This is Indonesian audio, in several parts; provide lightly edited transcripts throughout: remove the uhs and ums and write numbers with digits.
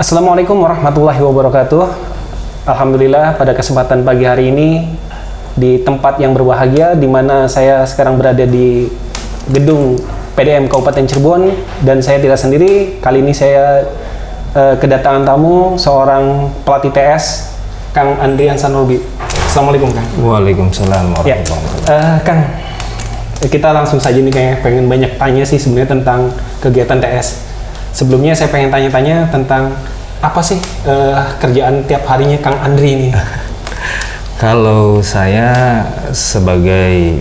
Assalamualaikum warahmatullahi wabarakatuh. Alhamdulillah pada kesempatan pagi hari ini di tempat yang berbahagia di mana saya sekarang berada di gedung PDM Kabupaten Cirebon dan saya tidak sendiri. Kali ini saya kedatangan tamu seorang pelatih TS, Kang Andrian Sanrobi. Assalamualaikum Kang. Waalaikumsalam warahmatullahi wabarakatuh. Kang, kita langsung saja nih kayak pengen banyak tanya sih sebenarnya tentang kegiatan TS. Sebelumnya saya pengen tanya-tanya tentang apa sih kerjaan tiap harinya Kang Andri ini? Kalau saya sebagai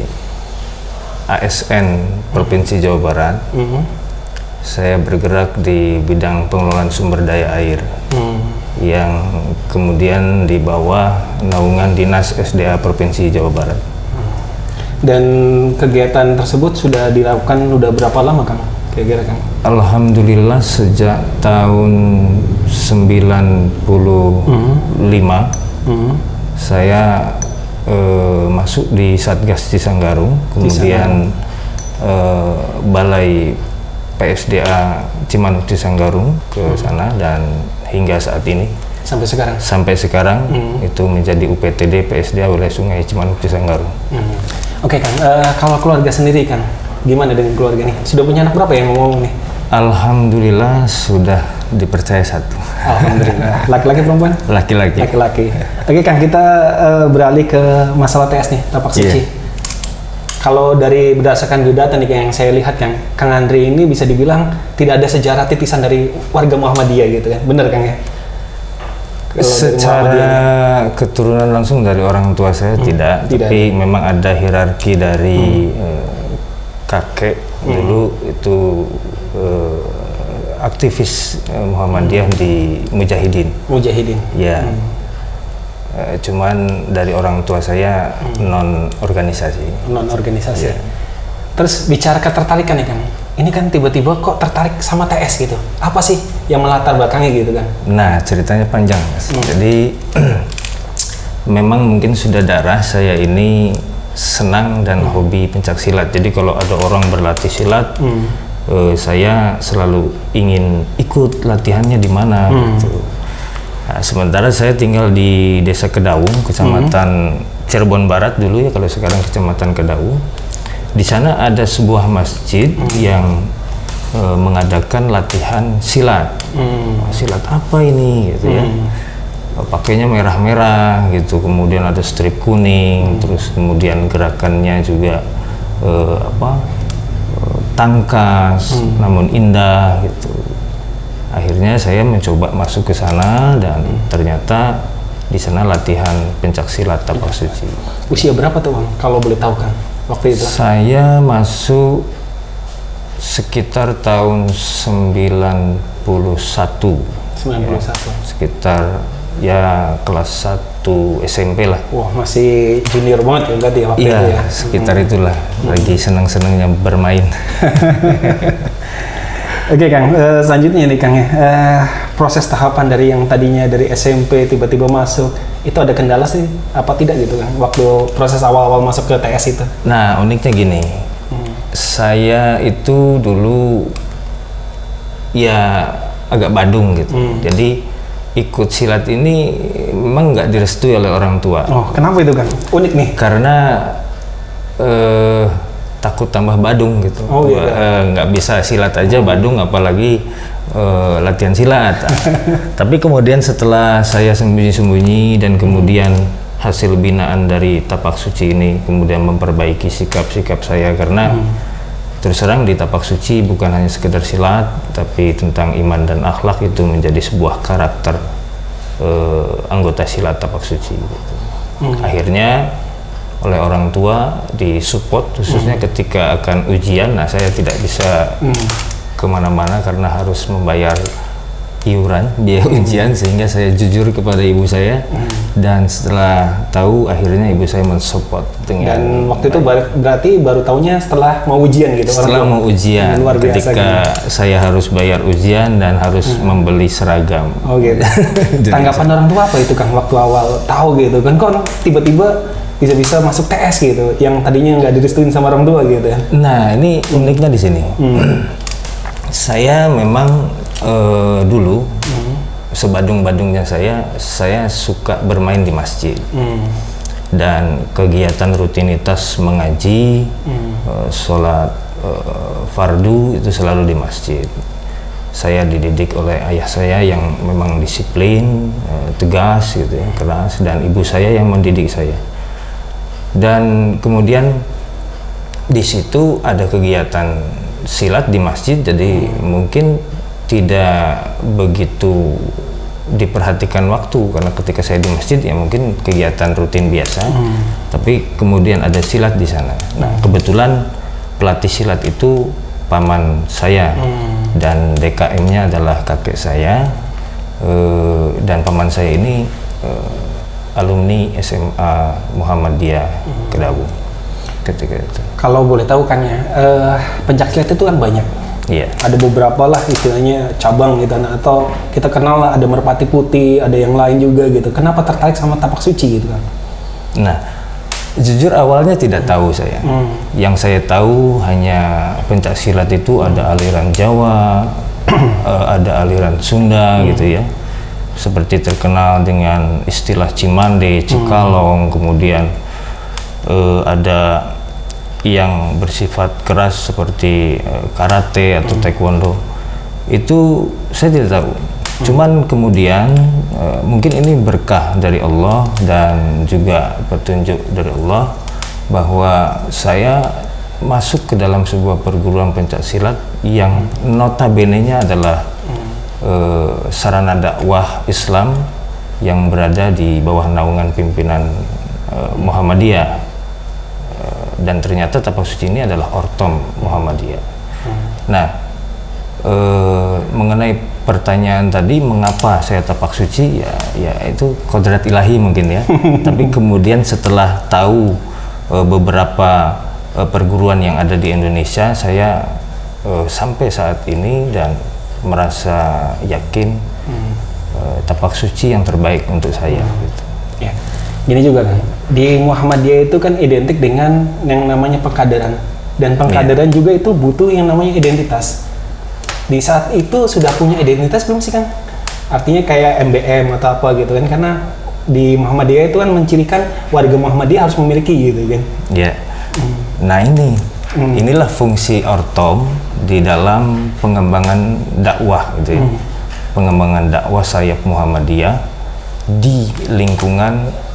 ASN Provinsi Jawa Barat, saya bergerak di bidang pengelolaan sumber daya air yang kemudian di bawah naungan Dinas SDA Provinsi Jawa Barat. Dan kegiatan tersebut sudah dilakukan udah berapa lama Kang? Kira-kira Kang? Alhamdulillah sejak tahun 95 saya masuk di Satgas Cisanggarung, kemudian Balai PSDA Cimanuk Cisanggarung ke sana, dan hingga saat ini sampai sekarang itu menjadi UPTD PSDA Wilayah Sungai Cimanuk Cisanggarung. Oke Kang, kalau keluarga sendiri Kang, gimana dengan keluarga nih? Sudah punya anak berapa yang ngomong nih? Alhamdulillah sudah dipercaya satu. Alhamdulillah. Laki-laki perempuan? Laki-laki. Laki-laki. Oke Kang, kita beralih ke masalah TS nih, tapak suci. Kalau dari berdasarkan biodata nih yang saya lihat Kang Andri ini bisa dibilang tidak ada sejarah titisan dari warga Muhammadiyah gitu kan, bener Kang ya? Secara keturunan langsung dari orang tua saya tidak, tapi memang ada hierarki dari kakek dulu itu aktivis Muhammadiyah di Mujahidin. Ya. Cuman dari orang tua saya non organisasi. Ya. Terus bicara ketertarikan nih Kang, ini kan tiba-tiba kok tertarik sama TS gitu? Apa sih yang melatar belakangnya gitu kan? Nah, ceritanya panjang Mas. Jadi memang mungkin sudah darah saya ini senang dan hobi pencak silat. Jadi kalau ada orang berlatih silat, saya selalu ingin ikut latihannya di mana gitu. Nah, sementara saya tinggal di Desa Kedaung, Kecamatan Cirebon Barat dulu ya, kalau sekarang Kecamatan Kedaung. Di sana ada sebuah masjid yang mengadakan latihan silat. Silat apa ini gitu ya? Pakainya merah-merah gitu, kemudian ada strip kuning, terus kemudian gerakannya juga tangkas, namun indah gitu. Akhirnya saya mencoba masuk ke sana dan ternyata di sana latihan pencak silat tapak suci. Usia berapa tuh Bang, kalau boleh tahu kan waktu itu? Saya masuk sekitar tahun 91. Ya, sekitar ya kelas 1 SMP lah. Wah, masih junior banget ya berarti ya waktu itu ya? Sekitar itulah, lagi senang-senangnya bermain. Oke Kang, selanjutnya nih Kang ya, proses tahapan dari yang tadinya dari SMP tiba-tiba masuk, itu ada kendala sih apa tidak gitu Kang, waktu proses awal-awal masuk ke TS itu? Nah, uniknya gini, saya itu dulu ya agak badung gitu, jadi ikut silat ini memang nggak direstui oleh orang tua. Oh, kenapa itu Kang? Unik nih. Karena takut tambah badung gitu. Oh, iya. Nggak bisa silat aja badung, apalagi latihan silat. Tapi kemudian setelah saya sembunyi-sembunyi dan kemudian hasil binaan dari tapak suci ini kemudian memperbaiki sikap-sikap saya, karena terus terang di tapak suci bukan hanya sekedar silat, tapi tentang iman dan akhlak itu menjadi sebuah karakter anggota silat tapak suci gitu. Akhirnya oleh orang tua disupport, khususnya ketika akan ujian. Nah, saya tidak bisa kemana-mana karena harus membayar iuran biaya ujian, sehingga saya jujur kepada ibu saya, dan setelah tahu akhirnya ibu saya mensupport dengan. Dan waktu itu berarti baru taunya setelah mau ujian gitu? Setelah mau ujian, ketika saya harus bayar ujian dan harus membeli seragam. Oh gitu. Tanggapan orang tua apa itu Kang waktu awal tahu gitu kan, kok tiba-tiba bisa-bisa masuk TS gitu, yang tadinya nggak direstuin sama orang tua gitu ya? Nah, ini uniknya di sini. Saya memang dulu sebadung-badungnya saya suka bermain di masjid. Dan kegiatan rutinitas mengaji, sholat fardu itu selalu di masjid. Saya dididik oleh ayah saya yang memang disiplin, tegas gitu ya, keras, dan ibu saya yang mendidik saya. Dan kemudian di situ ada kegiatan silat di masjid, jadi mungkin tidak begitu diperhatikan waktu, karena ketika saya di masjid ya mungkin kegiatan rutin biasa, tapi kemudian ada silat di sana. Nah, kebetulan pelatih silat itu paman saya, dan DKM-nya adalah kakek saya, dan paman saya ini alumni SMA Muhammadiyah Kedabu ketika itu. Kalau boleh tahu kan ya, pencak silat itu kan banyak. Iya. Ada beberapa lah istilahnya cabang gitu, nah, atau kita kenal lah ada merpati putih, ada yang lain juga gitu. Kenapa tertarik sama tapak suci gitu kan? Nah, jujur awalnya tidak tahu saya. Yang saya tahu hanya pencak silat itu ada aliran Jawa, ada aliran Sunda gitu ya. Seperti terkenal dengan istilah Cimande, Cikalong, kemudian ada yang bersifat keras seperti karate atau taekwondo. Itu saya tidak tahu. Cuman kemudian mungkin ini berkah dari Allah dan juga petunjuk dari Allah bahwa saya masuk ke dalam sebuah perguruan pencak silat yang notabene-nya adalah sarana dakwah Islam yang berada di bawah naungan pimpinan Muhammadiyah. Dan ternyata tapak suci ini adalah ortom Muhammadiyah. Nah, mengenai pertanyaan tadi mengapa saya tapak suci, ya itu kodrat ilahi mungkin ya. Tapi kemudian setelah tahu beberapa perguruan yang ada di Indonesia, saya sampai saat ini dan merasa yakin tapak suci yang terbaik untuk saya. Gitu. Ya. Gini juga kan, di Muhammadiyah itu kan identik dengan yang namanya pengkaderan, dan pengkaderan juga itu butuh yang namanya identitas. Di saat itu sudah punya identitas belum sih kan? Artinya kayak MBM atau apa gitu kan, karena di Muhammadiyah itu kan mencirikan warga Muhammadiyah harus memiliki gitu kan. Ya. Nah inilah fungsi ortom di dalam pengembangan dakwah gitu ya. Pengembangan dakwah sayap Muhammadiyah di lingkungan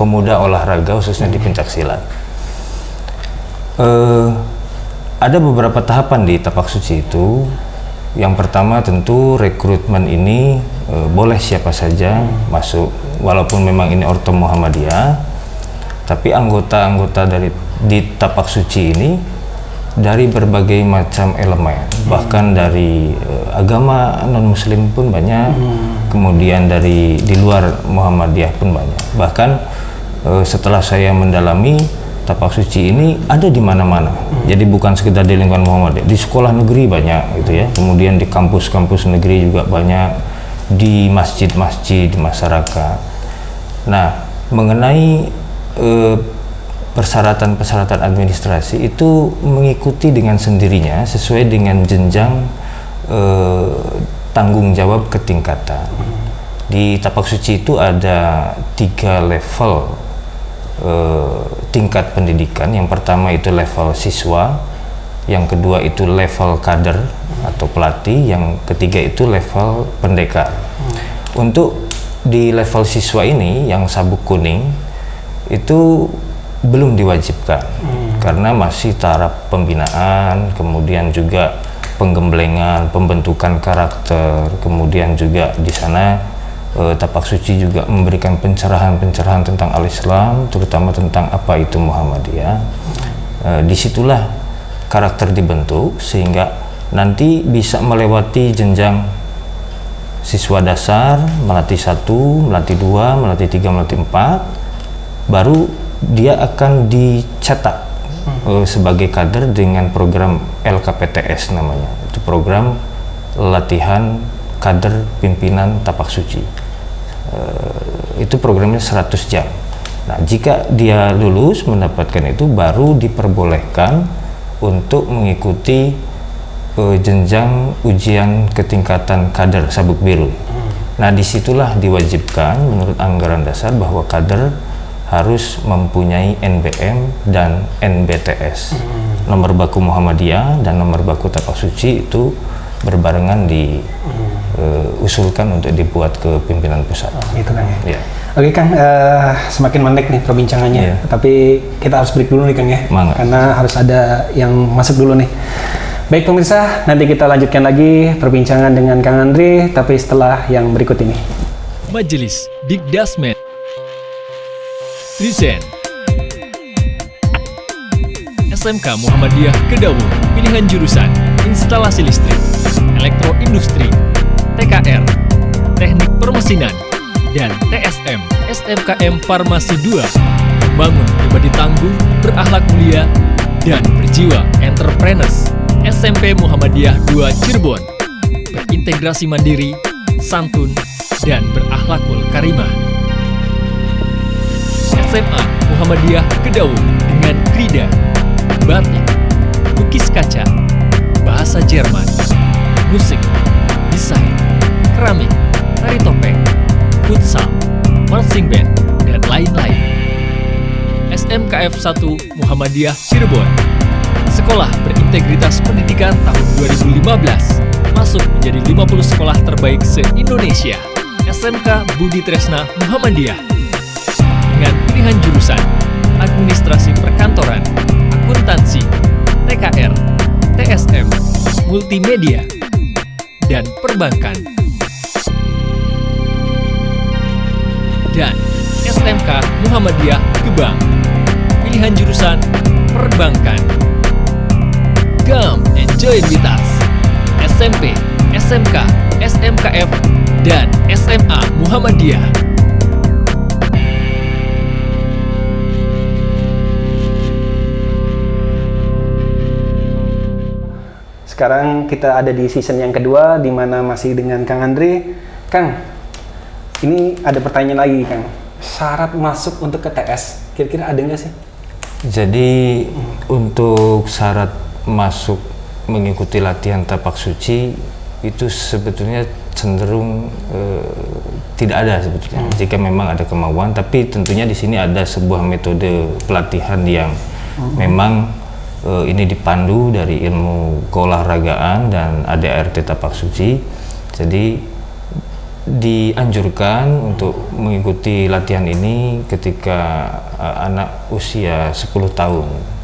pemuda olahraga khususnya di pencak silat. Ada beberapa tahapan di tapak suci itu. Yang pertama tentu rekrutmen ini boleh siapa saja masuk, walaupun memang ini ortom Muhammadiyah, tapi anggota-anggota di tapak suci ini dari berbagai macam elemen, bahkan dari agama non muslim pun banyak, kemudian dari di luar Muhammadiyah pun banyak. Bahkan setelah saya mendalami, tapak suci ini ada di mana-mana. Jadi bukan sekedar di lingkungan Muhammadiyah, di sekolah negeri banyak gitu ya, kemudian di kampus-kampus negeri juga banyak, di masjid-masjid, di masyarakat. Nah, mengenai persyaratan-persyaratan administrasi itu mengikuti dengan sendirinya sesuai dengan jenjang tanggung jawab ketingkatan. Di tapak suci itu ada 3 level tingkat pendidikan. Yang pertama itu level siswa, yang kedua itu level kader atau pelatih, yang ketiga itu level pendekar. Untuk di level siswa ini yang sabuk kuning itu belum diwajibkan karena masih taraf pembinaan, kemudian juga penggemblengan, pembentukan karakter, kemudian juga di sana tapak suci juga memberikan pencerahan-pencerahan tentang al-Islam, terutama tentang apa itu Muhammadiyah. Disitulah karakter dibentuk sehingga nanti bisa melewati jenjang siswa dasar, melatih 1, melatih 2, melatih 3, melatih 4, baru dia akan dicetak sebagai kader dengan program LKPTS namanya. Itu program latihan kader pimpinan tapak suci. Itu programnya 100 jam. Nah, jika dia lulus mendapatkan itu, baru diperbolehkan untuk mengikuti jenjang ujian ketingkatan kader sabuk biru. Nah, disitulah diwajibkan menurut anggaran dasar bahwa kader harus mempunyai NBM dan NBTS. Nomor baku Muhammadiyah dan nomor baku Tapak Suci itu berbarengan diusulkan untuk dibuat ke pimpinan pusat. Gitu Kang ya. Ya. Oke Kang, semakin menarik nih perbincangannya. Iya. Tapi kita harus break dulu nih Kang ya. Mangga. Karena harus ada yang masuk dulu nih. Baik pemirsa, nanti kita lanjutkan lagi perbincangan dengan Kang Andre, tapi setelah yang berikut ini. Majelis Dikdasmen Present SMK Muhammadiyah Kedaung, pilihan jurusan instalasi listrik, elektroindustri, TKR, teknik permesinan, dan TSM SMKM Farmasi 2, membangun pribadi tangguh, berakhlak mulia, dan berjiwa entrepreneurs. SMP Muhammadiyah 2 Cirebon, berintegrasi mandiri, santun, dan berakhlakul karimah. SMA Muhammadiyah Kedaung dengan Krida, batik, lukis kaca, bahasa Jerman, musik, desain, keramik, tari topeng, futsal, marching band, dan lain-lain. SMKF 1 Muhammadiyah Cirebon, sekolah berintegritas pendidikan tahun 2015, masuk menjadi 50 sekolah terbaik se-Indonesia. SMK Budi Tresna Muhammadiyah, dengan pilihan jurusan administrasi perkantoran, akuntansi, TKR, TSM, multimedia, dan perbankan. Dan SMK Muhammadiyah Gebang, pilihan jurusan perbankan. Come and join with us. SMP, SMK, SMKF, dan SMA Muhammadiyah. Sekarang kita ada di season yang kedua, di mana masih dengan Kang Andre. Kang, ini ada pertanyaan lagi Kang. Syarat masuk untuk ke TS, kira-kira ada nggak sih? Jadi untuk syarat masuk mengikuti latihan tapak suci itu sebetulnya cenderung tidak ada sebetulnya. Jika memang ada kemauan, tapi tentunya di sini ada sebuah metode pelatihan yang memang ini dipandu dari ilmu keolahragaan dan ADART tapak suci. Jadi dianjurkan untuk mengikuti latihan ini ketika anak usia 10 tahun.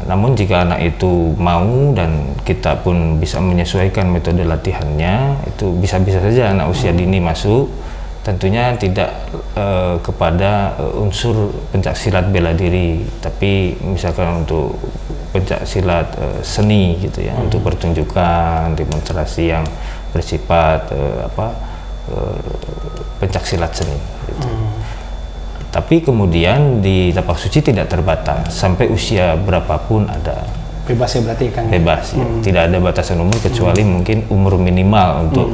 Namun jika anak itu mau dan kita pun bisa menyesuaikan metode latihannya, itu bisa-bisa saja anak usia dini masuk. Tentunya tidak kepada unsur pencaksilat bela diri, tapi misalkan untuk pencaksilat seni gitu ya, untuk pertunjukan, demonstrasi yang bersifat pencaksilat seni gitu. Tapi kemudian di tapak suci tidak terbatas, sampai usia berapapun ada. Bebas ya berarti Kang? Bebas ya, tidak ada batasan umur kecuali mungkin umur minimal untuk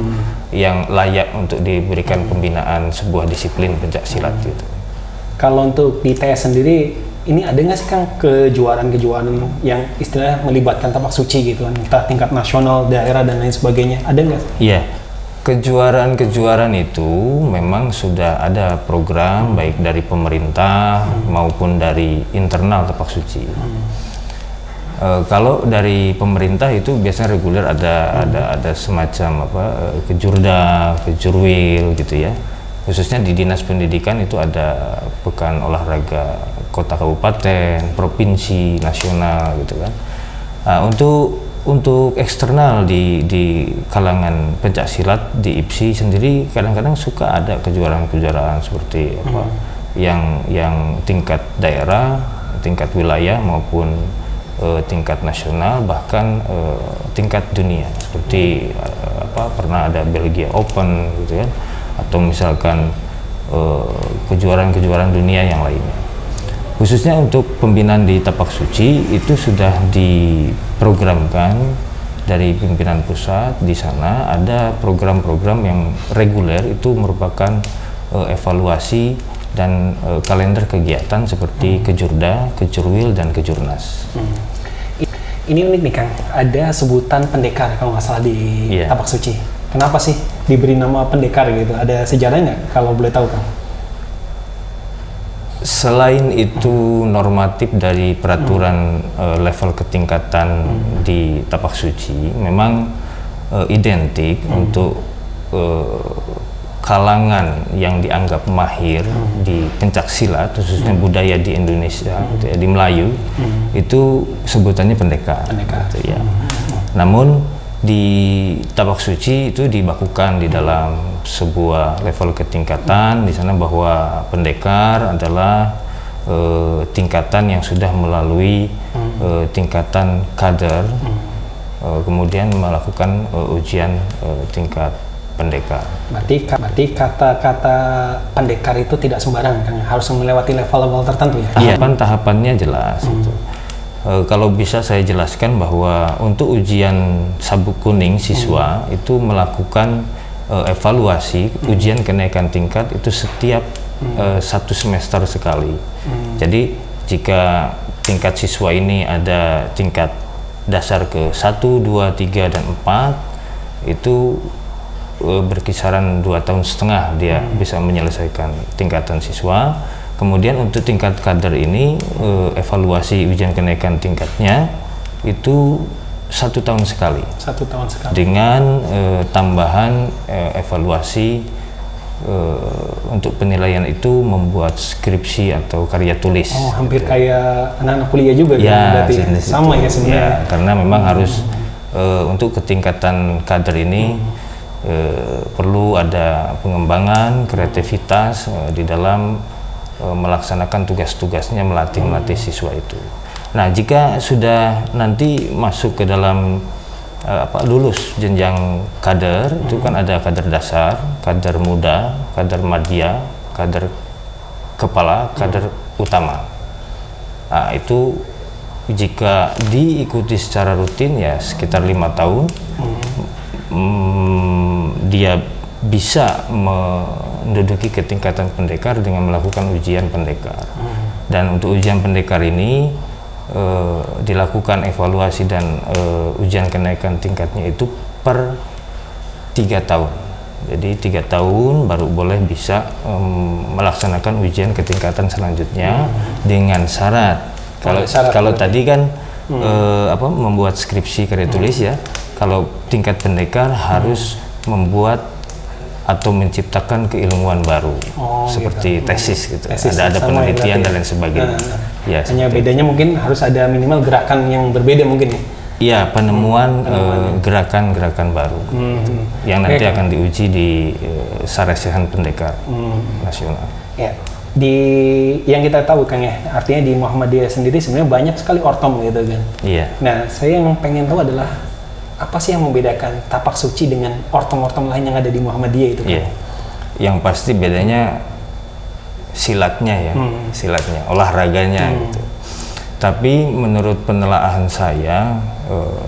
yang layak untuk diberikan pembinaan sebuah disiplin pencaksilat gitu. Kalau untuk di TS sendiri, ini ada nggak sih Kang kejuaraan-kejuaraan yang istilahnya melibatkan tapak suci gitu kan, entah tingkat nasional, daerah dan lain sebagainya, ada nggak? Iya, kejuaraan-kejuaraan itu memang sudah ada program baik dari pemerintah maupun dari internal tapak suci. Kalau dari pemerintah itu biasanya reguler ada semacam kejurda, kejurwil gitu ya. Khususnya di Dinas Pendidikan itu ada pekan olahraga kota kabupaten, provinsi, nasional gitu kan. Nah, untuk eksternal di kalangan pencaksilat di IPSI sendiri kadang-kadang suka ada kejuaraan-kejuaraan seperti yang tingkat daerah, tingkat wilayah maupun tingkat nasional, bahkan tingkat dunia seperti pernah ada Belgia Open gitu kan, atau misalkan kejuaraan-kejuaraan dunia yang lainnya. Khususnya untuk pembinaan di tapak suci itu sudah diprogramkan dari pimpinan pusat. Di sana ada program-program yang reguler, itu merupakan evaluasi dan kalender kegiatan seperti kejurda, kejurwil, dan kejurnas. ini unik nih Kang, ada sebutan pendekar kalau nggak salah di Iya. Tapak Suci. Kenapa sih diberi nama pendekar gitu? Ada sejarahnya nggak kalau boleh tahu Kang? Selain itu normatif dari peraturan level ketingkatan di Tapak Suci, memang identik untuk kalangan yang dianggap mahir di pencak silat, khususnya budaya di Indonesia, gitu ya, di Melayu, itu sebutannya pendekar. Pendekar. Gitu ya. Namun di Tapak Suci itu dibakukan di dalam sebuah level ketingkatan di sana bahwa pendekar adalah tingkatan yang sudah melalui tingkatan kader, kemudian melakukan ujian tingkat pendekar. Berarti kata-kata pendekar itu tidak sembarangan Kang, harus melewati level-level tertentu ya? Iya, tahapannya jelas. Gitu. Kalau bisa saya jelaskan bahwa untuk ujian sabuk kuning siswa itu melakukan evaluasi ujian kenaikan tingkat itu setiap 1 semester sekali. Jadi jika tingkat siswa ini ada tingkat dasar ke 1, 2, 3, dan 4 itu berkisaran 2,5 tahun dia bisa menyelesaikan tingkatan siswa. Kemudian untuk tingkat kader ini evaluasi ujian kenaikan tingkatnya itu 1 tahun sekali. 1 tahun sekali. Dengan tambahan evaluasi untuk penilaian itu membuat skripsi atau karya tulis. Oh, hampir kayak anak-anak kuliah juga Ya, kan berarti. jenis Sama itu. ya sebenarnya. Ya, karena memang harus untuk ketingkatan kader ini perlu ada pengembangan kreativitas di dalam melaksanakan tugas-tugasnya, melatih siswa itu. Nah, jika sudah nanti masuk ke dalam lulus jenjang kader, itu kan ada kader dasar, kader muda, kader madya, kader kepala, kader utama. Nah, itu jika diikuti secara rutin ya sekitar 5 tahun, dia bisa menduduki ketingkatan pendekar dengan melakukan ujian pendekar. Dan untuk ujian pendekar ini dilakukan evaluasi dan ujian kenaikan tingkatnya itu per 3 tahun. Jadi 3 tahun baru boleh bisa melaksanakan ujian ketingkatan selanjutnya dengan syarat. Kalau tadi kan membuat skripsi karya tulis ya. Kalau tingkat pendekar harus membuat atau menciptakan keilmuan baru, seperti gitu. tesis gitu. Tesis ada sama penelitian ya, dan lain sebagainya. Ya, hanya bedanya mungkin harus ada minimal gerakan yang berbeda mungkin ya. Iya, penemuan gerakan-gerakan baru yang nanti akan diuji di Saresehan Pendekar Nasional. Ya. Yang kita tahu Kang ya, artinya di Muhammadiyah sendiri sebenarnya banyak sekali ortom gitu kan. Iya. Nah, saya yang pengen tahu adalah apa sih yang membedakan Tapak Suci dengan ortom-ortom lain yang ada di Muhammadiyah itu? Iya. Yang pasti bedanya silatnya ya, silatnya, olahraganya gitu. Tapi menurut penelaahan saya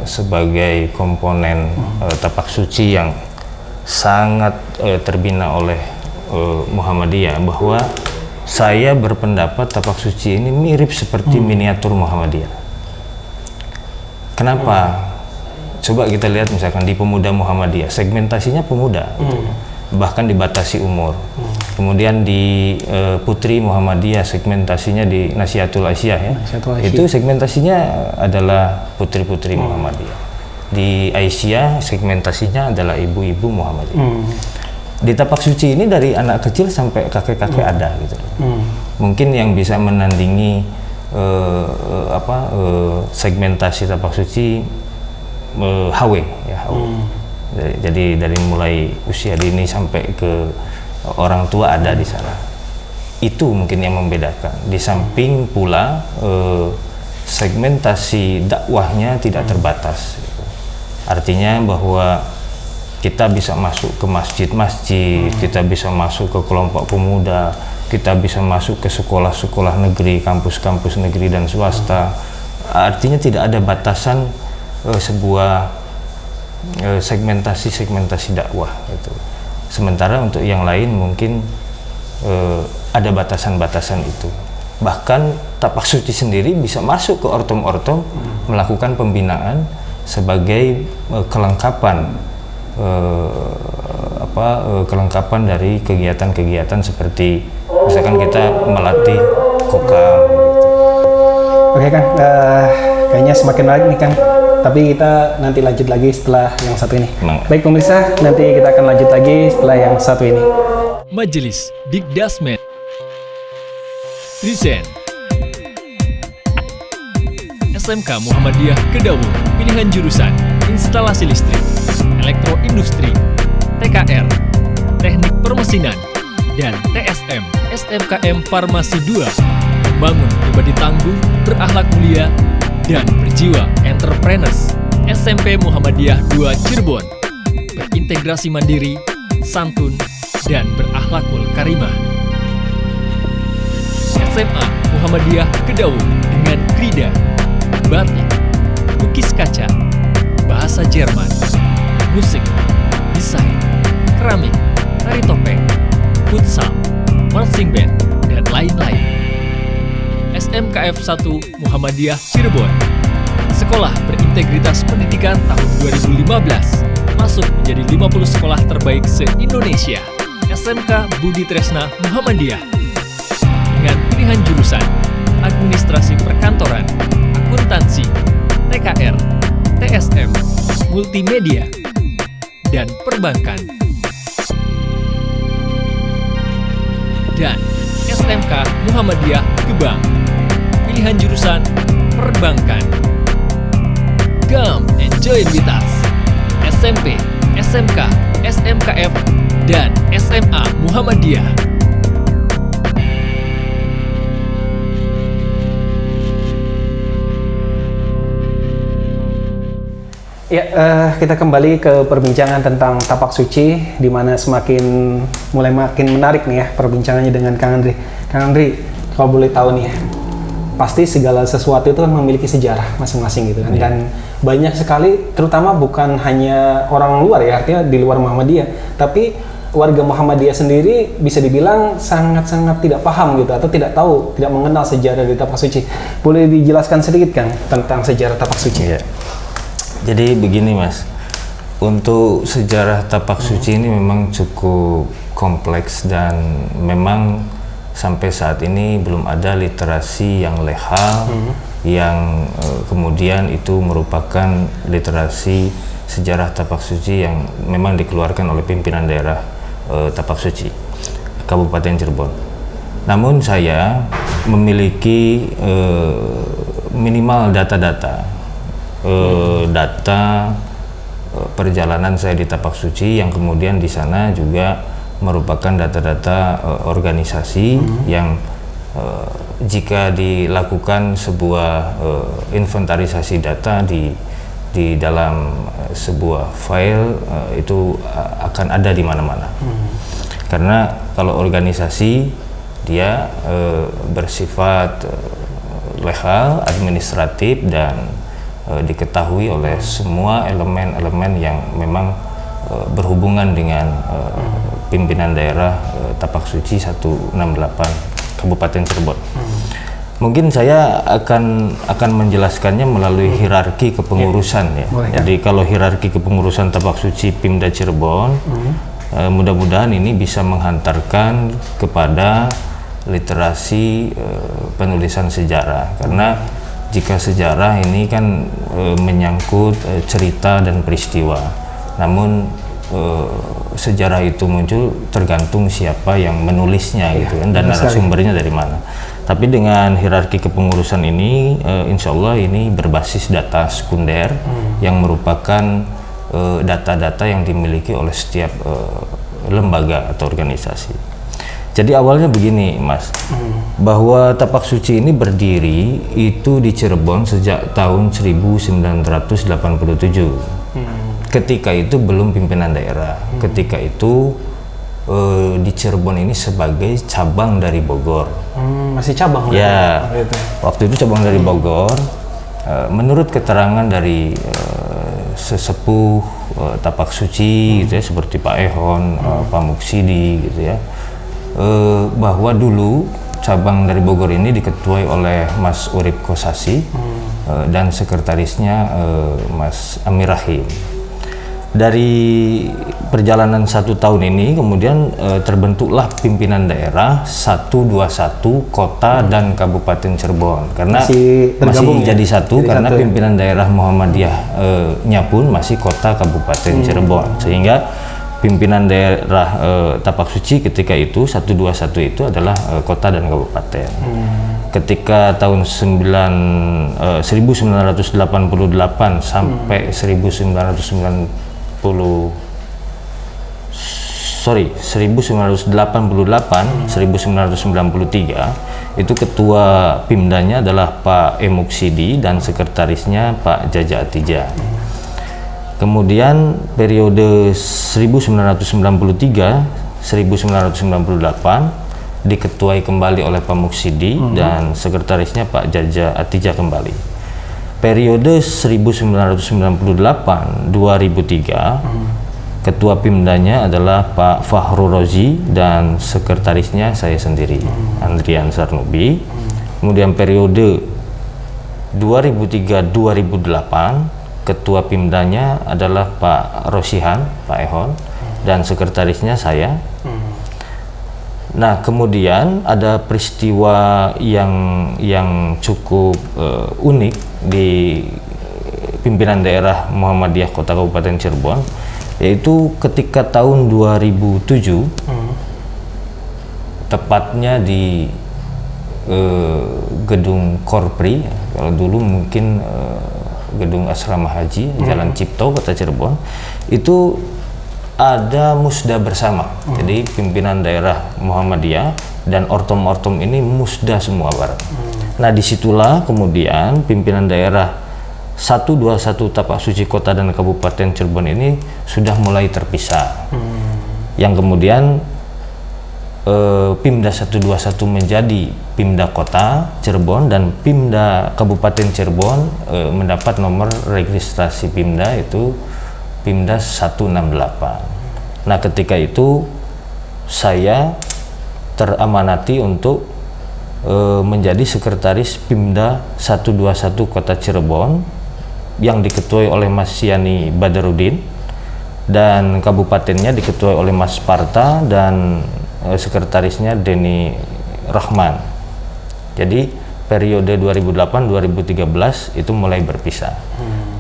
sebagai komponen Tapak Suci yang sangat terbina oleh Muhammadiyah, bahwa saya berpendapat Tapak Suci ini mirip seperti miniatur Muhammadiyah. Kenapa? Coba kita lihat misalkan di pemuda Muhammadiyah, segmentasinya pemuda, bahkan dibatasi umur. Kemudian di putri Muhammadiyah, segmentasinya di Nasihatul Aisyah ya, itu segmentasinya adalah putri-putri Muhammadiyah. Di Aisyah segmentasinya adalah ibu-ibu Muhammadiyah. Di Tapak Suci ini dari anak kecil sampai kakek-kakek ada gitu. Mungkin yang bisa menandingi segmentasi Tapak Suci HW ya, HW. Jadi dari mulai usia dini sampai ke orang tua ada di sana. Itu mungkin yang membedakan. Di samping pula segmentasi dakwahnya tidak terbatas. Artinya bahwa kita bisa masuk ke masjid-masjid, kita bisa masuk ke kelompok pemuda, kita bisa masuk ke sekolah-sekolah negeri, kampus-kampus negeri dan swasta. Artinya tidak ada batasan sebuah segmentasi dakwah gitu. Sementara untuk yang lain mungkin ada batasan-batasan itu. bahkan tapak suci sendiri bisa masuk ke ortom-ortom melakukan pembinaan sebagai kelengkapan kelengkapan dari kegiatan-kegiatan seperti misalkan kita melatih kokam. Oke Kang, kayaknya semakin menarik nih Kang. Tapi kita nanti lanjut lagi setelah yang satu ini. Baik pemirsa, nanti kita akan lanjut lagi setelah yang satu ini. Majelis Dikdasmen Present SMK Muhammadiyah Kedaung, pilihan jurusan Instalasi Listrik, Elektroindustri, TKR, Teknik Permesinan, dan TSM SMKM Farmasi 2 membangun pribadi tangguh, berakhlak mulia, dan berjiwa entrepreneurs. SMP Muhammadiyah 2 Cirebon berintegrasi mandiri, santun, dan berakhlakul karimah. SMA Muhammadiyah Kedaung dengan krida batik, lukis kaca, bahasa Jerman, musik, desain, keramik, tari topeng, futsal, marching band, dan lain-lain. SMKF 1 Muhammadiyah Cirebon, sekolah berintegritas pendidikan tahun 2015, masuk menjadi 50 sekolah terbaik se-Indonesia. SMK Budi Tresna Muhammadiyah dengan pilihan jurusan Administrasi Perkantoran, Akuntansi, TKR, TSM, Multimedia, dan Perbankan. Dan SMK Muhammadiyah Gebang, pilihan jurusan Perbankan. Come and join with us. SMP, SMK, SMKF, dan SMA Muhammadiyah. Ya, kita kembali ke perbincangan tentang tapak suci, di mana mulai makin menarik nih ya perbincangannya dengan Kang Andri. Kang Andri, kalau boleh tahu nih ya, pasti segala sesuatu itu kan memiliki sejarah masing-masing gitu kan, dan banyak sekali, terutama bukan hanya orang luar ya, artinya di luar Muhammadiyah, tapi warga Muhammadiyah sendiri bisa dibilang sangat-sangat tidak paham gitu, atau tidak tahu, tidak mengenal sejarah di tapak suci. Boleh dijelaskan sedikit Kang tentang sejarah tapak suci? Ya. Jadi begini Mas, untuk sejarah tapak suci ini memang cukup kompleks dan memang sampai saat ini belum ada literasi yang lehal yang kemudian itu merupakan literasi sejarah tapak suci yang memang dikeluarkan oleh pimpinan daerah tapak suci Kabupaten Cirebon. Namun saya memiliki minimal data perjalanan saya di tapak suci yang kemudian di sana juga merupakan data-data organisasi yang jika dilakukan sebuah inventarisasi data di dalam sebuah file itu akan ada di mana-mana. Karena kalau organisasi dia bersifat legal, administratif, dan diketahui oleh semua elemen-elemen yang memang berhubungan dengan pimpinan daerah tapak suci 168 Kabupaten Cirebon. Mungkin saya akan menjelaskannya melalui hierarki kepengurusan ya. Jadi kalau hierarki kepengurusan tapak suci Pimda Cirebon, mudah-mudahan ini bisa menghantarkan kepada literasi penulisan sejarah, karena jika sejarah ini kan menyangkut cerita dan peristiwa, namun sejarah itu muncul tergantung siapa yang menulisnya gitu kan, dan narasumbernya dari mana. Tapi dengan hierarki kepengurusan ini, insya Allah ini berbasis data sekunder yang merupakan data-data yang dimiliki oleh setiap lembaga atau organisasi. Jadi awalnya begini Mas, bahwa tapak suci ini berdiri itu di Cirebon sejak tahun 1987. Ketika itu belum pimpinan daerah, ketika itu di Cirebon ini sebagai cabang dari Bogor. Masih cabang? Ya, waktu itu cabang dari Bogor. Menurut keterangan dari sesepuh tapak suci gitu ya, seperti Pak Ehon, Pak Muksidi gitu ya, bahwa dulu cabang dari Bogor ini diketuai oleh Mas Urip Kosasi dan sekretarisnya Mas Amir Rahim. Dari perjalanan 1 tahun ini kemudian terbentuklah pimpinan daerah 121 kota dan Kabupaten Cirebon, karena masih jadi satu karena pimpinan daerah Muhammadiyah-nya pun masih kota Kabupaten Cirebon, sehingga pimpinan daerah Tapak Suci ketika itu 121 itu adalah kota dan kabupaten. Ketika tahun 1988 sampai 1993 itu ketua Pimdanya adalah Pak Emuksidi dan sekretarisnya Pak Jaja Atija. Kemudian periode 1993-1998 diketuai kembali oleh Pak Muksidi dan sekretarisnya Pak Jaja Atija kembali. Periode 1998-2003 ketua Pimdanya adalah Pak Fahru Rozi dan sekretarisnya saya sendiri, Andrian Sarnubi. Kemudian periode 2003-2008 ketua Pimdanya adalah Pak Rosihan, Pak Ehon, dan sekretarisnya saya. Nah, kemudian ada peristiwa yang cukup unik di pimpinan daerah Muhammadiyah Kota Kabupaten Cirebon, yaitu ketika tahun 2007, tepatnya di gedung Korpri, kalau dulu mungkin gedung Asrama Haji, Jalan Cipto, Kota Cirebon, itu ada musda bersama. Jadi pimpinan daerah Muhammadiyah dan ortom-ortom ini musda semua bareng. Nah, disitulah kemudian pimpinan daerah 121 Tapak Suci Kota dan Kabupaten Cirebon ini sudah mulai terpisah. Yang kemudian Pimda 121 menjadi Pimda Kota Cirebon dan Pimda Kabupaten Cirebon mendapat nomor registrasi Pimda itu Pimda 168. Nah, ketika itu saya teramanati untuk menjadi sekretaris Pimda 121 Kota Cirebon yang diketuai oleh Mas Yani Badarudin, dan kabupatennya diketuai oleh Mas Parta dan sekretarisnya Denny Rahman. Jadi periode 2008-2013 itu mulai berpisah.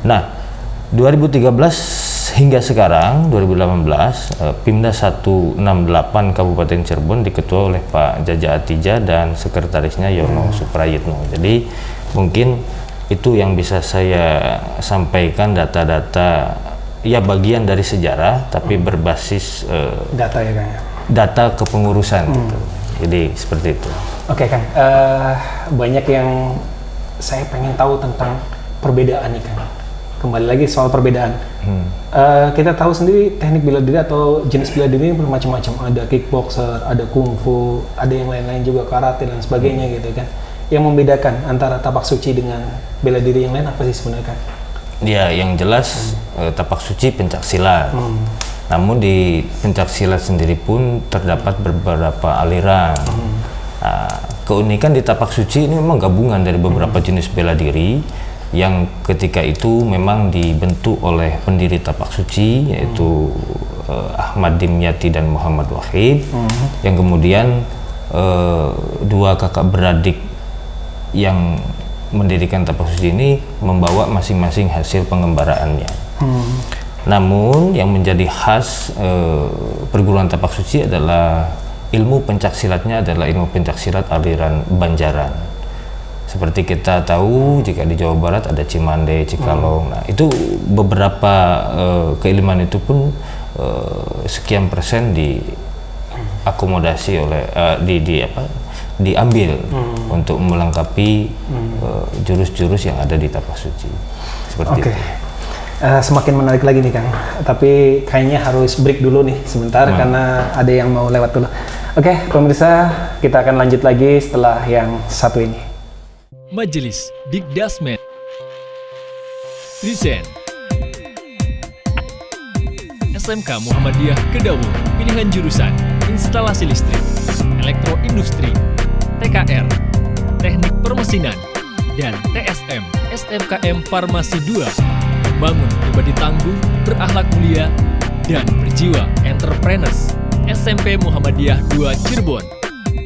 Nah, 2013 hingga sekarang 2018 Pimda 168 Kabupaten Cirebon diketuai oleh Pak Jaja Atija dan sekretarisnya Yono Suprayitno. Jadi mungkin itu yang bisa saya sampaikan, data-data ya bagian dari sejarah tapi berbasis Data ya Kang ya? Data kepengurusan gitu. Jadi seperti itu. Oke Kang, banyak yang saya pengen tahu tentang perbedaan nih Kang. Kembali lagi soal perbedaan. Kita tahu sendiri teknik bela diri atau jenis bela diri bermacam-macam. Ada kickboxer, ada kungfu, ada yang lain-lain juga, karate dan sebagainya gitu kan. Yang membedakan antara Tapak Suci dengan bela diri yang lain apa sih sebenarnya Kang? Ya, yang jelas Tapak Suci pencak silat. Namun di pencak silat sendiri pun terdapat beberapa aliran. Nah, keunikan di Tapak Suci ini memang gabungan dari beberapa jenis bela diri yang ketika itu memang dibentuk oleh pendiri Tapak Suci, yaitu Ahmad Dimyati dan Muhammad Wahid, yang kemudian dua kakak beradik yang mendirikan Tapak Suci ini membawa masing-masing hasil pengembaraannya. Namun yang menjadi khas perguruan Tapak Suci adalah ilmu pencak silatnya adalah ilmu pencak silat aliran Banjaran. Seperti kita tahu jika di Jawa Barat ada Cimande, Cikalong. Nah, itu beberapa keilmuan itu pun sekian persen diakomodasi oleh diambil untuk melengkapi jurus-jurus yang ada di Tapak Suci. Seperti itu. Semakin menarik lagi nih Kang, tapi kayaknya harus break dulu nih sebentar karena ada yang mau lewat dulu. Oke, pemirsa, kita akan lanjut lagi setelah yang satu ini. Majelis Dikdasmen Present SMK Muhammadiyah Kedaung, pilihan jurusan instalasi listrik, elektroindustri, TKR, Teknik Permesinan, dan TSM, SMKM Farmasi 2, membangun pribadi tangguh, berakhlak mulia, dan berjiwa entrepreneurs. SMP Muhammadiyah 2 Cirebon,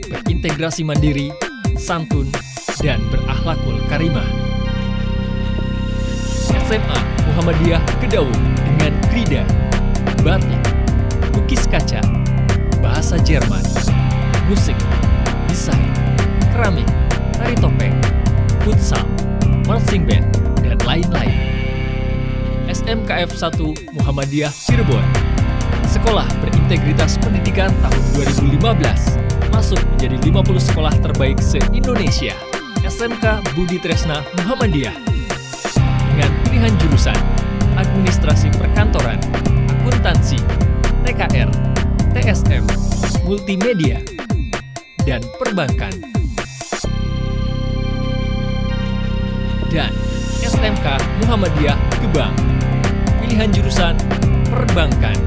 berintegrasi mandiri, santun, dan berakhlakul karimah. SMA Muhammadiyah Kedaung dengan Krida, batik, lukis kaca, bahasa Jerman, musik, desain, keramik, tari topeng, futsal, marching band, dan lain-lain. SMKF 1 Muhammadiyah Cirebon, sekolah berintegritas pendidikan tahun 2015, masuk menjadi 50 sekolah terbaik se-Indonesia. SMK Budi Tresna Muhammadiyah, dengan pilihan jurusan Administrasi Perkantoran, Akuntansi, TKR, TSM, Multimedia, dan Perbankan. Dan SMK Muhammadiyah Gebang, pilihan jurusan Perbankan.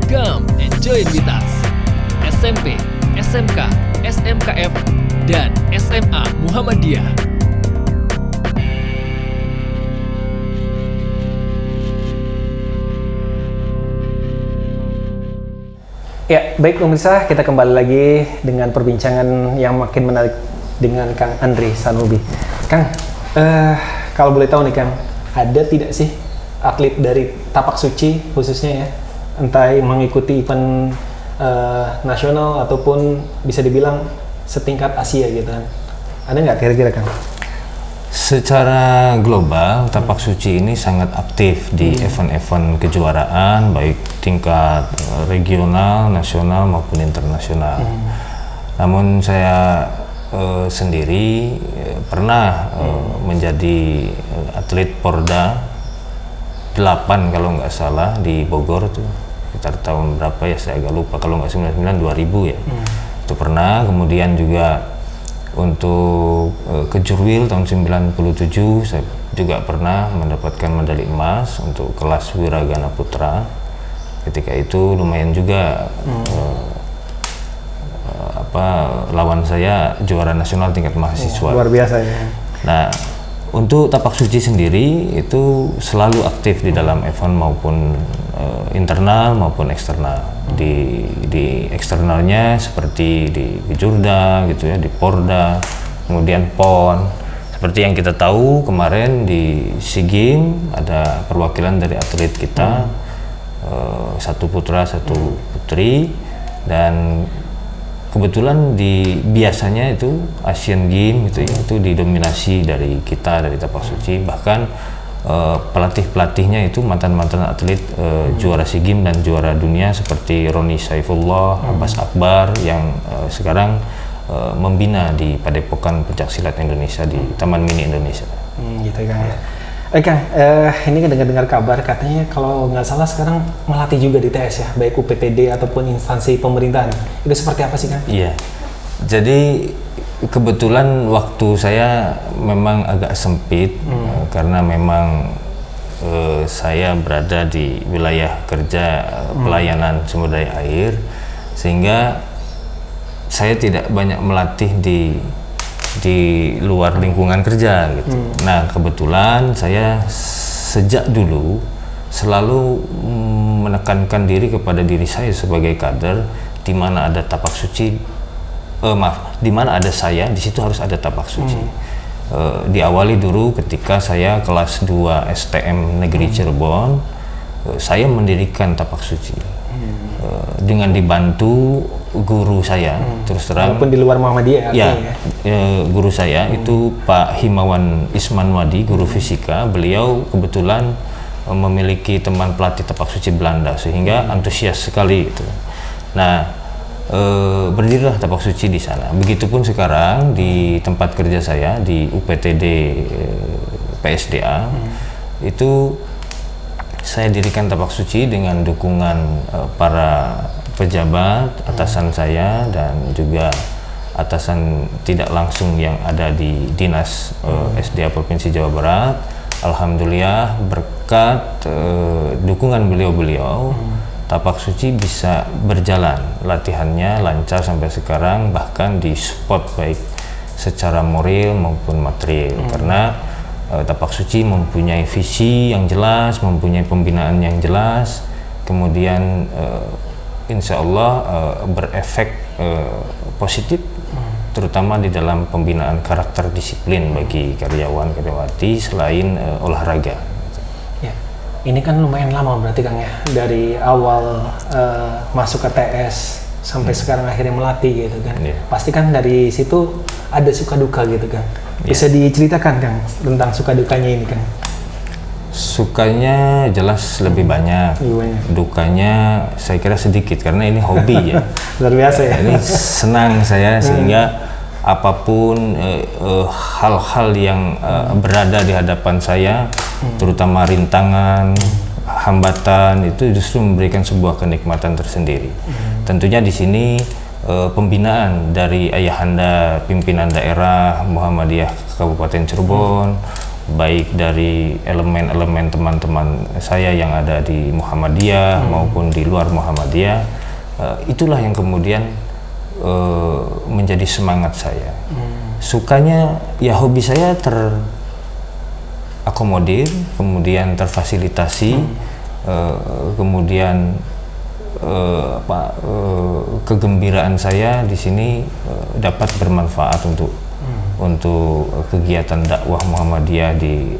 Come and join with us. SMP, SMK, SMKF, dan SMA Muhammadiyah. Ya, baik pemirsa, kita kembali lagi dengan perbincangan yang makin menarik dengan Kang Andri Sanubi. Kang, kalau boleh tahu nih Kang, ada tidak sih atlet dari Tapak Suci khususnya ya, entah mengikuti event nasional ataupun bisa dibilang setingkat Asia gitu kan? Ada nggak kira-kira Kang? Secara global, Tapak Suci ini sangat aktif di event-event kejuaraan, baik tingkat regional, nasional maupun internasional. Namun saya sendiri pernah menjadi atlet Porda 8 kalau nggak salah di Bogor tuh, sekitar tahun berapa ya saya agak lupa, kalau nggak 99 2000 ya. Itu pernah. Kemudian juga untuk kejurwil tahun 97 saya juga pernah mendapatkan medali emas untuk kelas Wiragana Putra. Ketika itu lumayan juga lawan saya juara nasional tingkat mahasiswa. Luar biasa ya. Nah, untuk Tapak Suci sendiri itu selalu aktif di dalam event maupun internal maupun eksternal. Di eksternalnya seperti di Jurda gitu ya, di Porda, kemudian PON. Seperti yang kita tahu kemarin di SEA Games ada perwakilan dari atlet kita, satu putra satu putri, dan kebetulan biasanya itu Asian Games gitu ya, itu didominasi dari kita, dari Tapak Suci. Bahkan pelatih-pelatihnya itu mantan-mantan atlet juara SEA Games dan juara dunia seperti Roni Saifullah, Abbas Akbar yang sekarang membina di Padepokan Pencaksilat Indonesia di Taman Mini Indonesia. Gitu Kang ya. Kang, ini dengar kabar katanya kalau nggak salah sekarang melatih juga di TS ya, baik UPTD ataupun instansi pemerintahan. Itu seperti apa sih Kang? Iya, jadi kebetulan waktu saya memang agak sempit karena memang saya berada di wilayah kerja pelayanan sumber daya air, sehingga saya tidak banyak melatih di luar lingkungan kerja gitu. Nah, kebetulan saya sejak dulu selalu menekankan diri kepada diri saya sebagai kader, di mana ada Tapak Suci, di mana ada saya, di situ harus ada Tapak Suci. Diawali dulu ketika saya kelas 2 STM Negeri Cirebon, saya mendirikan Tapak Suci dengan dibantu guru saya, terus terang. Walaupun di luar Muhammadiyah ya, guru saya itu Pak Himawan Ismanwadi, guru fisika. Beliau kebetulan memiliki teman pelatih Tapak Suci Belanda, sehingga antusias sekali itu. Nah, berdirilah Tapak Suci di sana. Begitupun sekarang di tempat kerja saya di UPTD PSDA, itu saya dirikan Tapak Suci dengan dukungan para pejabat, atasan saya, dan juga atasan tidak langsung yang ada di Dinas SDA Provinsi Jawa Barat. Alhamdulillah berkat dukungan beliau-beliau, tapak suci bisa berjalan, latihannya lancar sampai sekarang, bahkan di support baik secara moral maupun material. Karena tapak suci mempunyai visi yang jelas, mempunyai pembinaan yang jelas, kemudian insya Allah berefek positif, terutama di dalam pembinaan karakter disiplin bagi karyawan karyawati selain olahraga. Ya, ini kan lumayan lama berarti Kang ya, dari awal masuk ke TS sampai sekarang akhirnya melatih gitu kan. Pasti kan dari situ ada suka duka gitu kan. Bisa diceritakan Kang tentang suka dukanya ini Kang? Sukanya jelas lebih banyak, dukanya saya kira sedikit karena ini hobi ya. Luar biasa ya. Ini senang saya sehingga apapun hal-hal yang berada di hadapan saya, terutama rintangan, hambatan, itu justru memberikan sebuah kenikmatan tersendiri. Tentunya di sini pembinaan dari ayahanda pimpinan daerah Muhammadiyah Kabupaten Cirebon, baik dari elemen-elemen teman-teman saya yang ada di Muhammadiyah maupun di luar Muhammadiyah, itulah yang kemudian menjadi semangat saya. Sukanya ya hobi saya terakomodir, kemudian terfasilitasi, kemudian kegembiraan saya di sini dapat bermanfaat untuk kegiatan dakwah Muhammadiyah di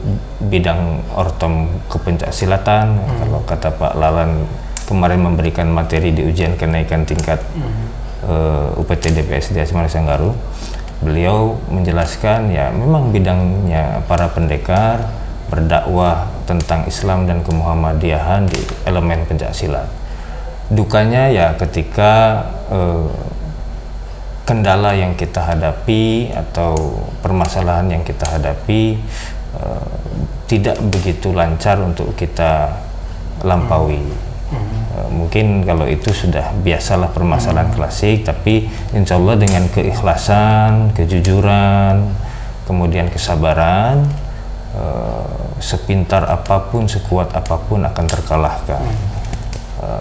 bidang ortom kepencasilatan. Kalau kata Pak Lalan kemarin memberikan materi di ujian kenaikan tingkat UPT DPS di Asmara Sanggaru, beliau menjelaskan ya memang bidangnya para pendekar berdakwah tentang Islam dan kemuhammadiyahan di elemen pencaksilat. Dukanya ya ketika kendala yang kita hadapi atau permasalahan yang kita hadapi tidak begitu lancar untuk kita lampaui. Mungkin kalau itu sudah biasalah permasalahan klasik, tapi insya Allah dengan keikhlasan, kejujuran, kemudian kesabaran, sepintar apapun, sekuat apapun akan terkalahkan.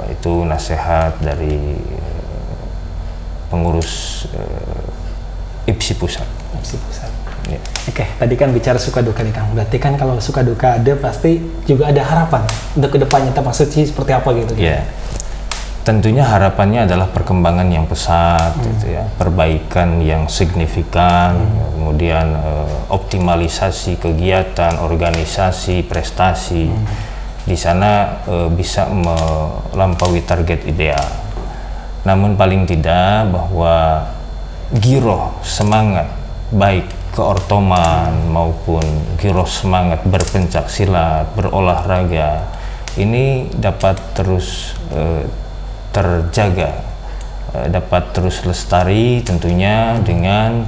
Itu nasihat dari pengurus IPSI Pusat. IPSI Pusat. Ya. Oke, tadi kan bicara suka duka nih Kang. Berarti kan kalau suka duka ada, pasti juga ada harapan untuk kedepannya tapak suci seperti apa gitu. Ya, tentunya harapannya adalah perkembangan yang pesat, gitu ya, perbaikan yang signifikan, kemudian optimalisasi kegiatan, organisasi, prestasi. Di sana bisa melampaui target ideal. Namun paling tidak bahwa giroh semangat baik keortoman maupun giroh semangat berpencak silat, berolahraga ini dapat terus terjaga, dapat terus lestari tentunya dengan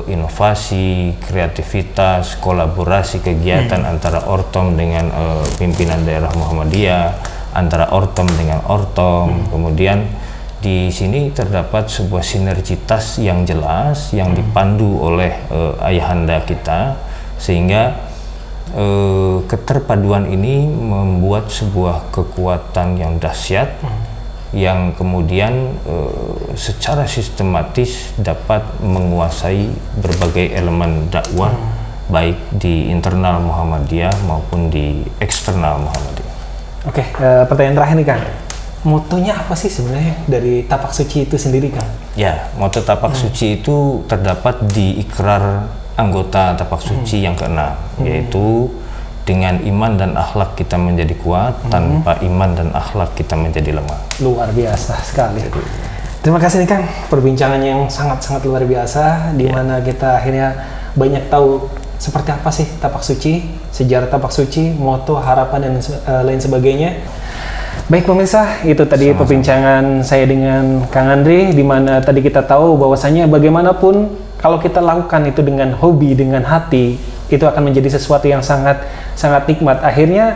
inovasi, kreativitas, kolaborasi kegiatan antara ortom dengan pimpinan daerah Muhammadiyah, antara ortom dengan ortom. Kemudian di sini terdapat sebuah sinergitas yang jelas yang dipandu oleh ayahanda kita, sehingga keterpaduan ini membuat sebuah kekuatan yang dahsyat yang kemudian secara sistematis dapat menguasai berbagai elemen dakwah baik di internal Muhammadiyah maupun di eksternal Muhammadiyah. Oke, pertanyaan terakhir nih Kang. Motonya apa sih sebenarnya dari tapak suci itu sendiri Kang? Ya, moto tapak suci itu terdapat di ikrar anggota tapak suci yang keenam, yaitu dengan iman dan akhlak kita menjadi kuat, tanpa iman dan akhlak kita menjadi lemah. Luar biasa sekali. Terima kasih nih Kang, perbincangan yang sangat-sangat luar biasa, di mana kita akhirnya banyak tahu seperti apa sih tapak suci, sejarah tapak suci, moto, harapan, dan lain sebagainya. Baik pemirsa, itu tadi perbincangan saya dengan Kang Andri, di mana tadi kita tahu bahwasanya bagaimanapun kalau kita lakukan itu dengan hobi, dengan hati, itu akan menjadi sesuatu yang sangat nikmat. Akhirnya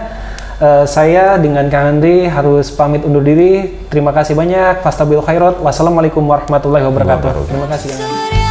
saya dengan Kang Andri harus pamit undur diri. Terima kasih banyak. Fastabil khairat. Wassalamualaikum warahmatullahi wabarakatuh. Terima kasih Kang Andri.